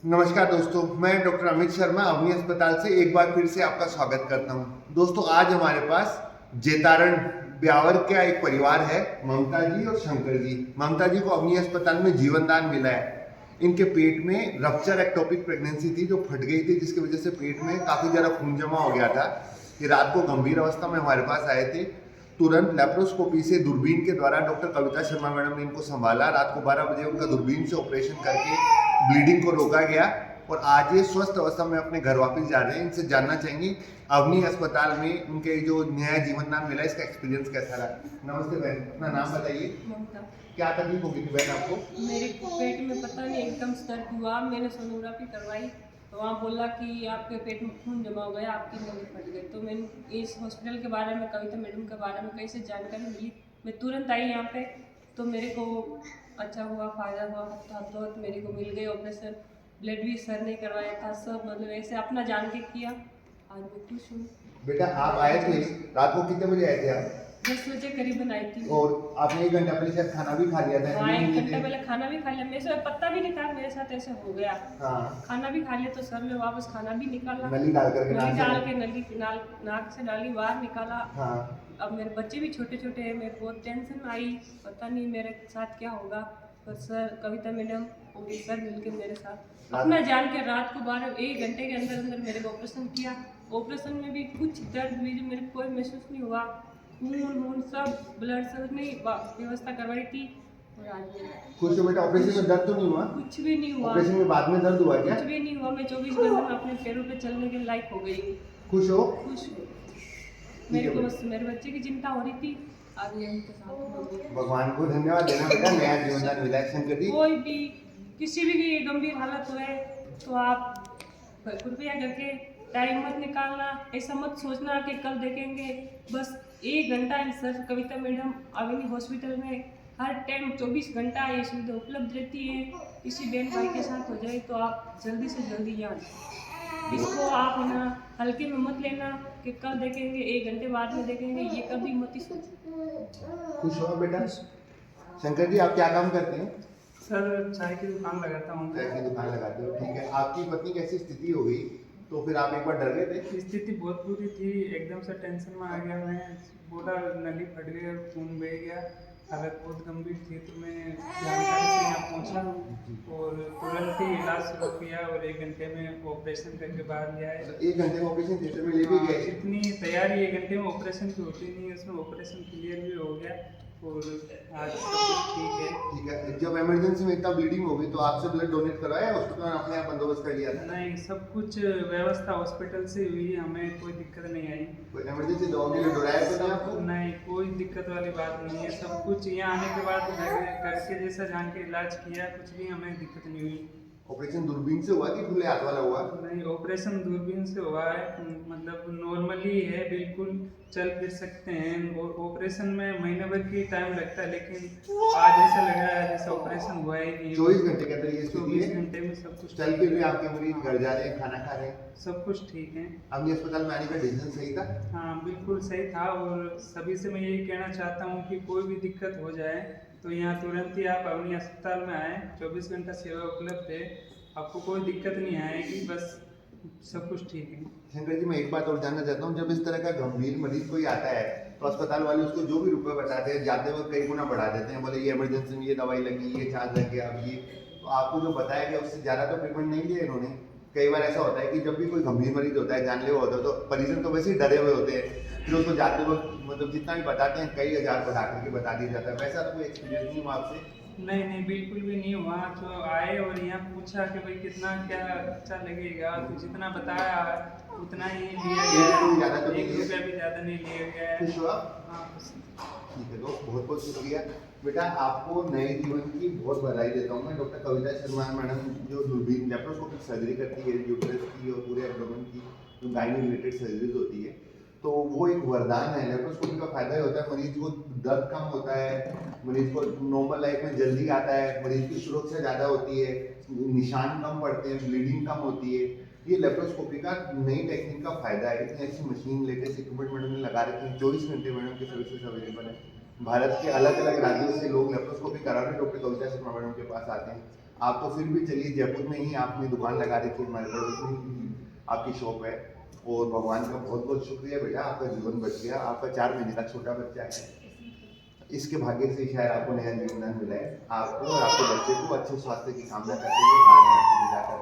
नमस्कार दोस्तों, मैं डॉक्टर अमित शर्मा अवनी अस्पताल से एक बार फिर से आपका स्वागत करता हूं। दोस्तों, आज हमारे पास जेतारण ब्यावर का एक परिवार है, ममता जी और शंकर जी। ममता जी को अवनी अस्पताल में जीवन दान मिला है। इनके पेट में रप्चर एक्टोपिक प्रेगनेंसी थी जो फट गई थी, जिसकी वजह से पेट में काफ़ी ज़्यादा खून जमा हो गया था। ये रात को गंभीर अवस्था में हमारे पास आए थे। तुरंत लेप्रोस्कोपी से दूरबीन के द्वारा डॉक्टर कविता शर्मा मैडम ने इनको संभाला। रात को 12 बजे उनका दूरबीन से ऑपरेशन करके ब्लीडिंग को रोका गया और आज ये स्वस्थ अवस्था में अपने घर वापस जा रहे हैं। इनसे जानना चाहेंगे अवनी अस्पताल में उनके जो नया जीवन दान मिला, इसका एक्सपीरियंस कैसा रहा। नमस्ते बहन, अपना नाम बताइए। ममता। क्या तकलीफ होगी थी बहन आपको? मेरे पेट में पता नहीं एकदम से दर्द हुआ। मैंने सोनोग्राफी करवाई तो वहाँ बोला कि आपके पेट में खून जमा हो गया, आपकी नली फट गई। तो मैंने इस हॉस्पिटल के बारे में, कविता मैडम के बारे में कहीं से जानकारी मिली। मैं तुरंत आई यहाँ पे, तो मेरे को अच्छा हुआ, फ़ायदा हुआ। हफ्ता बहुत मेरे को मिल गई। ऑपरेशन ब्लड भी सर ने करवाया था, सब मतलब ऐसे अपना जान के किया। आज मैं खुश हूँ। बेटा आप आए थे, रात को कितने बजे आए थे आप? 10 बजे करीबन आई थी। और आपने 1 घंटा पहले शायद खाना भी खा लिया था? हाँ, 1 घंटा पहले खाना भी खा लिया। मेरे से पता भी नहीं था मेरे साथ ऐसे हो गया। हाँ, खाना भी खा लिया तो सर ने वापस खाना भी निकाला। नली डाल करके नली डाल के नली नाक से डाली, बाहर निकाला। हाँ, अब मेरे बच्चे भी छोटे छोटे हैं, मेरे बहुत टेंशन आई, पता नहीं मेरे साथ क्या होगा। पर सर कविता मैडम और सर मिलके मेरे साथ अपना जान के रात को 1 घंटे के अंदर अंदर मेरे को ऑपरेशन किया। ऑपरेशन में भी कुछ दर्द भी मेरे को कोई महसूस नहीं हुआ। खून सब ब्लड सब नहीं व्यवस्था करवाई थी। और आज खुश हो बेटा? ऑपरेशन में दर्द तो नहीं हुआ? कुछ भी नहीं हुआ। ऑपरेशन में बाद में दर्द हुआ क्या? कुछ भी नहीं हुआ। मैं 24 घंटे में अपने पैरों पे चलने के लायक हो गई। खुश हो? खुश हूँ। मेरे को बस मेरे बच्चे की चिंता हो रही थी, आज ये उनके साथ हूँ। भगवान को धन्यवाद देना बेटा, नया जीवन दान मिला है। शंकर जी, कोई भी किसी भी गंभीर हालत हुए तो आप कृपया करके टाइम मत निकालना। ऐसा मत सोचना कि कल देखेंगे। बस 1 घंटा सर कविता मैडम अवनी हॉस्पिटल में हर टाइम 24 घंटा ये सुविधा उपलब्ध रहती है। किसी बहन भाई के साथ हो जाए तो आप जल्दी से जल्दी यहाँ आइए। इसको आप ना हल्के में मत लेना कि कल देखेंगे, 1 घंटे बाद में देखेंगे, ये कभी मत ही सोचो। खुश हो बेटा? शंकर जी, आप क्या काम करते हैं? सर चाय की दुकान लगाता हूँ। चाय की दुकान लगाते हो, ठीक है। आपकी पत्नी कैसी स्थिति हो गई, तो फिर आप एक बार डर गए थे? स्थिति बहुत बुरी थी, एकदम से टेंशन में आ गया मैं। बोला नली फट गई और खून बह गया, हालत बहुत गंभीर थी। तो मैं जानकारी से यहाँ पहुँचा और तुरंत ही इलाज शुरू किया और 1 घंटे में ऑपरेशन करके बाहर ले आए। 1 घंटे में ऑपरेशन थिएटर में ले भी गए? इतनी तैयारी 1 घंटे में ऑपरेशन की होती नहीं है, उसमें ऑपरेशन क्लियर भी हो गया और आज सब कुछ ठीक है। ठीक है। जब इमरजेंसी में इतना ब्लीडिंग हो गई तो आपसे ब्लड डोनेट करवाया, हॉस्पिटल में अपने आप बंदोबस्त कर लिया था? नहीं, सब कुछ व्यवस्था हॉस्पिटल से हुई, हमें कोई दिक्कत नहीं आई। कोई इमरजेंसी दवाओं के लिए डोराया तो नहीं आपको? नहीं, कोई दिक्कत वाली बात नहीं है। सब कुछ यहाँ आने के बाद घर के जैसा जान के इलाज किया, कुछ भी हमें दिक्कत नहीं हुई। ऑपरेशन दूरबीन से हुआ कि खुले हाथ वाला हुआ? नहीं, ऑपरेशन दूरबीन से हुआ है, मतलब नॉर्मली है, बिल्कुल चल फिर सकते हैं। और ऑपरेशन में महीने भर की टाइम लगता है, लेकिन आज ऐसा लग रहा है जैसे ऑपरेशन हुआ ही नहीं। 24 घंटे के अंदर ये स्थिति 24 है? घंटे में सब कुछ चल फिर भी आपके मरीज घर जा रहे हैं, खाना खा रहे हैं? सब कुछ ठीक है। अवनी अस्पताल में आने का डिसीजन सही था? हाँ, बिल्कुल सही था। और सभी से मैं यही कहना चाहता हूँ कि कोई भी दिक्कत हो जाए तो यहाँ तुरंत ही आप अवनी अस्पताल में आएँ। 24 घंटा सेवा उपलब्ध है, आपको कोई दिक्कत नहीं आएगी, बस सब कुछ ठीक है। शंकर जी, मैं एक बात और जानना चाहता हूँ, जब इस तरह का गंभीर मरीज कोई आता है तो अस्पताल वाले उसको जो भी रुपए बताते हैं, जाते वक्त कई गुना बढ़ा देते हैं। बोले ये इमरजेंसी में ये दवाई लगी, ये चार्ज लग गया, अब ये। तो आपको जो बताया गया उससे ज़्यादा तो पेमेंट नहीं लिया इन्होंने? कई बार ऐसा होता है कि जब भी कोई गंभीर मरीज होता है, जानलेवा होता है, तो परिजन तो वैसे ही डरे हुए होते हैं, फिर उसको जाते वक्त मतलब जितना भी बताते हैं कई हज़ार बढ़ा करके बता दिया जाता है। वैसा तो कोई एक्सपीरियंस नहीं हुआ आपसे? नहीं, बिल्कुल भी नहीं हुआ। जो आए और यहाँ पूछा कि भाई कितना क्या खर्चा लगेगा, तो जितना बताया उतना ही लिया गया है। ज़्यादा तो नहीं 1 लिया? रुपया भी ज़्यादा नहीं लिया गया है। खुश हुआ? हाँ, बस। ठीक है दोस्त, बहुत बहुत शुक्रिया बेटा। आपको नए जीवन की बहुत बधाई देता हूँ मैं। डॉक्टर कविता शर्मा मैडम जो दूरबीन लेप्रोस्कोपिक सर्जरी करती है यूट्रस की और पूरे एब्डोमेन की, जो गायनी रिलेटेड सर्जरीज होती है, तो वो एक वरदान है। लेप्रोस्कोपी का फायदा ये होता है, मरीज को दर्द कम होता है, मरीज को नॉर्मल लाइफ में जल्दी आता है, मरीज की सुरक्षा ज़्यादा होती है, निशान कम पड़ते हैं, ब्लीडिंग कम होती है। ये लेप्रोस्कोपी का नई टेक्निक का फायदा है। इतनी अच्छी मशीन, लेटेस्ट इक्विपमेंट मैडम ने लगा रखी है। 24 घंटे मैडम की सर्विसेज अवेलेबल है। भारत के अलग अलग राज्यों से लोग लेप्रोस्कोपी कराने डॉक्टर कविता शर्मा मैडम के पास आते हैं। आप तो फिर भी चलिए, जयपुर में ही आपने दुकान लगा रखी है, हमारे पड़ोस में ही आपकी शॉप है। और भगवान का बहुत बहुत शुक्रिया बेटा, आपका जीवन बच गया। आपका 4 महीने का छोटा बच्चा है, इसके भाग्य से शायद आपको नया जीवन मिला है। आपको और आपके बच्चे को अच्छे स्वास्थ्य की कामना करते हुए आज मैं आपसे विदा करता हूं।